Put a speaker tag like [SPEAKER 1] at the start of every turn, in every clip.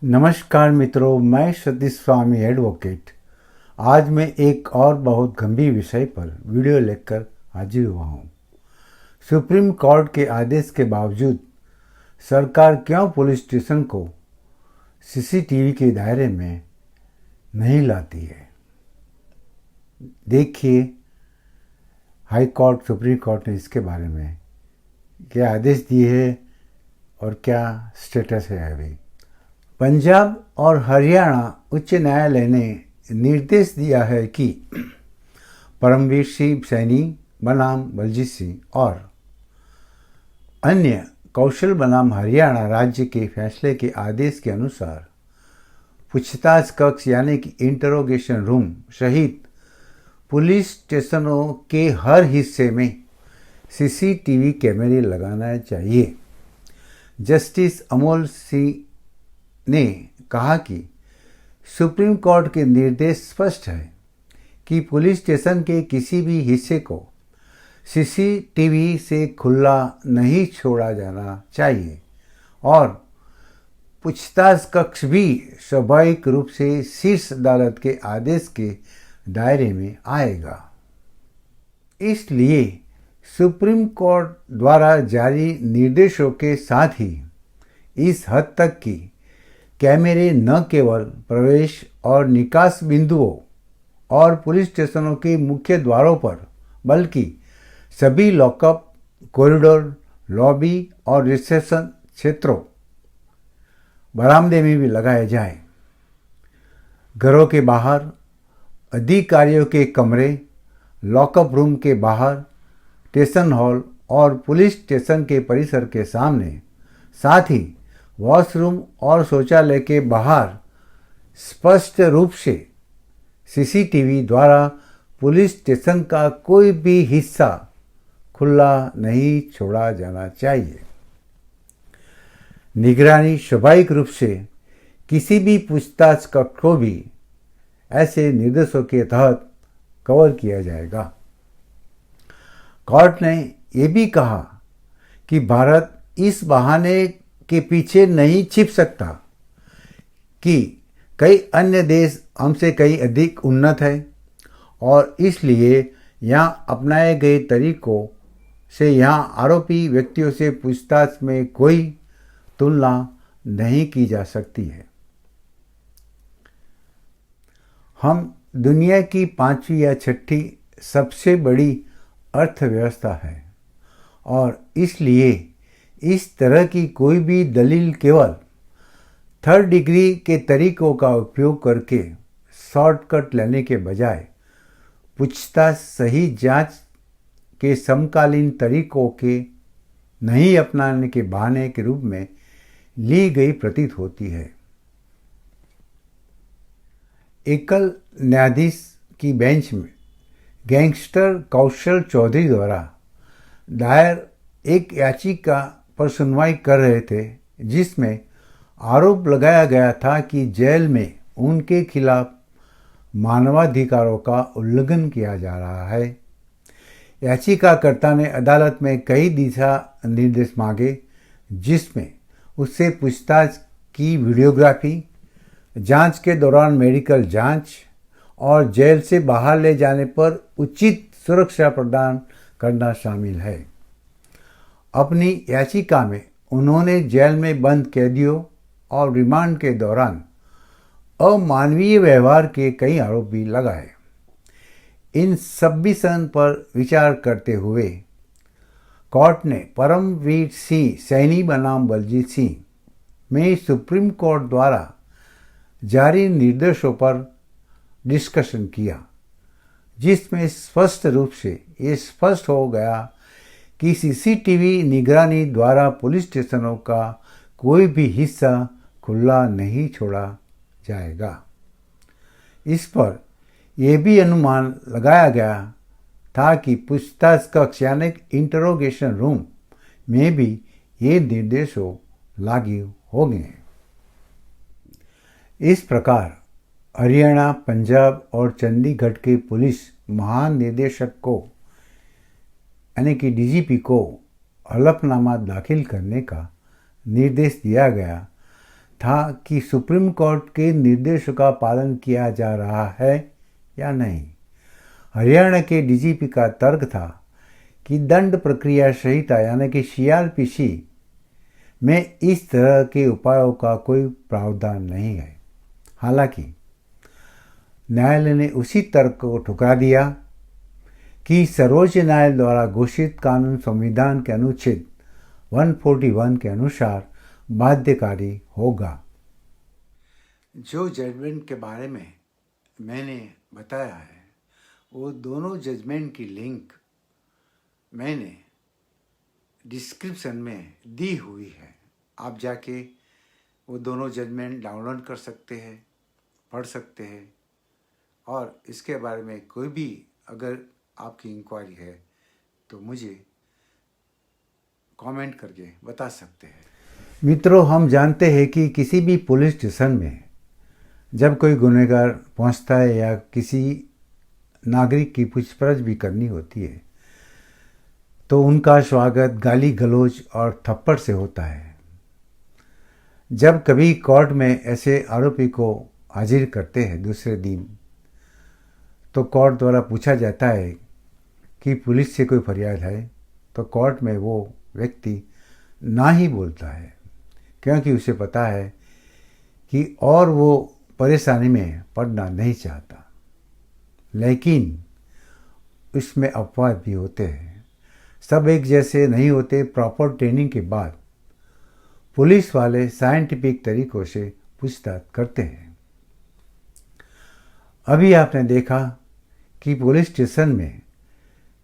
[SPEAKER 1] नमस्कार मित्रों, मैं सतीश स्वामी एडवोकेट आज मैं एक और बहुत गंभीर विषय पर वीडियो लेकर हाजिर हुआ हूँ। सुप्रीम कोर्ट के आदेश के बावजूद सरकार क्यों पुलिस स्टेशन को सीसीटीवी के दायरे में नहीं लाती है? देखिए हाई कोर्ट, सुप्रीम कोर्ट ने इसके बारे में क्या आदेश दिए हैं और क्या स्टेटस है अभी। पंजाब और हरियाणा उच्च न्यायालय ने निर्देश दिया है कि परमवीर सिंह सैनी बनाम बलजीत सिंह और अन्य कौशल बनाम हरियाणा राज्य के फैसले के आदेश के अनुसार पूछताछ कक्ष यानी कि इंटरोगेशन रूम सहित पुलिस स्टेशनों के हर हिस्से में सीसीटीवी कैमरे लगाना चाहिए। जस्टिस अमोल सिंह ने कहा कि सुप्रीम कोर्ट के निर्देश स्पष्ट है कि पुलिस स्टेशन के किसी भी हिस्से को सीसीटीवी से खुला नहीं छोड़ा जाना चाहिए और पूछताछ कक्ष भी स्वाभाविक रूप से शीर्ष अदालत के आदेश के दायरे में आएगा। इसलिए सुप्रीम कोर्ट द्वारा जारी निर्देशों के साथ ही इस हद तक कि कैमरे न केवल प्रवेश और निकास बिंदुओं और पुलिस स्टेशनों के मुख्य द्वारों पर बल्कि सभी लॉकअप, कॉरिडोर, लॉबी और रिसेप्शन क्षेत्रों, बरामदे में भी लगाए जाए। घरों के बाहर, अधिकारियों के कमरे, लॉकअप रूम के बाहर, स्टेशन हॉल और पुलिस स्टेशन के परिसर के सामने, साथ ही वॉशरूम और शौचालय के बाहर स्पष्ट रूप से सीसीटीवी द्वारा पुलिस स्टेशन का कोई भी हिस्सा खुला नहीं छोड़ा जाना चाहिए। निगरानी स्वाभाविक रूप से किसी भी पूछताछ कक्ष को भी ऐसे निर्देशों के तहत कवर किया जाएगा। कोर्ट ने यह भी कहा कि भारत इस बहाने के पीछे नहीं छिप सकता कि कई अन्य देश हमसे कहीं अधिक उन्नत है और इसलिए यहाँ अपनाए गए तरीकों से यहाँ आरोपी व्यक्तियों से पूछताछ में कोई तुलना नहीं की जा सकती है। हम दुनिया की 5वीं या 6ठी सबसे बड़ी अर्थव्यवस्था है और इसलिए इस तरह की कोई भी दलील केवल थर्ड डिग्री के तरीकों का उपयोग करके शॉर्टकट लेने के बजाय पूछताछ सही जांच के समकालीन तरीकों के नहीं अपनाने के बहाने के रूप में ली गई प्रतीत होती है। एकल न्यायाधीश की बेंच में गैंगस्टर कौशल चौधरी द्वारा दायर एक याचिका पर सुनवाई कर रहे थे, जिसमें आरोप लगाया गया था कि जेल में उनके खिलाफ मानवाधिकारों का उल्लंघन किया जा रहा है। याचिकाकर्ता ने अदालत में कई दिशा निर्देश मांगे, जिसमें उससे पूछताछ की वीडियोग्राफी, जांच के दौरान मेडिकल जांच और जेल से बाहर ले जाने पर उचित सुरक्षा प्रदान करना शामिल है। अपनी याचिका में उन्होंने जेल में बंद कैदियों और रिमांड के दौरान अमानवीय व्यवहार के कई आरोप भी लगाए। इन सबमिशन पर विचार करते हुए कोर्ट ने परमवीर सिंह सैनी बनाम बलजीत सिंह में सुप्रीम कोर्ट द्वारा जारी निर्देशों पर डिस्कशन किया, जिसमें स्पष्ट रूप से ये स्पष्ट हो गया कि सीसीटीवी निगरानी द्वारा पुलिस स्टेशनों का कोई भी हिस्सा खुला नहीं छोड़ा जाएगा। इस पर यह भी अनुमान लगाया गया था कि पूछताछ कक्ष यानी इंटरोगेशन रूम में भी ये निर्देशों लागू होंगे। इस प्रकार हरियाणा, पंजाब और चंडीगढ़ के पुलिस महानिदेशक को यानी कि डीजीपी को हलफनामा दाखिल करने का निर्देश दिया गया था कि सुप्रीम कोर्ट के निर्देशों का पालन किया जा रहा है या नहीं। हरियाणा के डीजीपी का तर्क था कि दंड प्रक्रिया संहिता यानी कि सीआरपीसी में इस तरह के उपायों का कोई प्रावधान नहीं है। हालांकि न्यायालय ने उसी तर्क को ठुकरा दिया कि सर्वोच्च न्यायालय द्वारा घोषित कानून संविधान के अनुच्छेद 141 के अनुसार बाध्यकारी होगा। जो जजमेंट के बारे में मैंने बताया है वो दोनों जजमेंट की लिंक मैंने डिस्क्रिप्शन में दी हुई है। आप जाके वो दोनों जजमेंट डाउनलोड कर सकते हैं, पढ़ सकते हैं और इसके बारे में कोई भी अगर आपकी इंक्वायरी है तो मुझे कमेंट करके बता सकते हैं। मित्रों, हम जानते हैं कि किसी भी पुलिस स्टेशन में जब कोई गुनहगार पहुंचता है या किसी नागरिक की पूछपरछ भी करनी होती है तो उनका स्वागत गाली गलौज और थप्पड़ से होता है। जब कभी कोर्ट में ऐसे आरोपी को हाजिर करते हैं दूसरे दिन तो कोर्ट द्वारा पूछा जाता है कि पुलिस से कोई फरियाद है तो कोर्ट में वो व्यक्ति ना ही बोलता है, क्योंकि उसे पता है कि और वो परेशानी में पड़ना नहीं चाहता। लेकिन इसमें अपवाद भी होते हैं, सब एक जैसे नहीं होते। प्रॉपर ट्रेनिंग के बाद पुलिस वाले साइंटिफिक तरीकों से पूछताछ करते हैं। अभी आपने देखा कि पुलिस स्टेशन में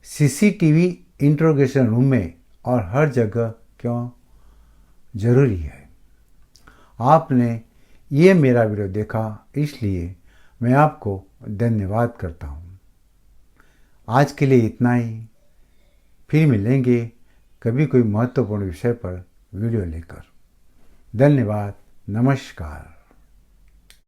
[SPEAKER 1] सीसीटीवी इंट्रोगेशन रूम में और हर जगह क्यों ज़रूरी है। आपने ये मेरा वीडियो देखा इसलिए मैं आपको धन्यवाद करता हूँ। आज के लिए इतना ही, फिर मिलेंगे कभी कोई महत्वपूर्ण विषय पर वीडियो लेकर। धन्यवाद, नमस्कार।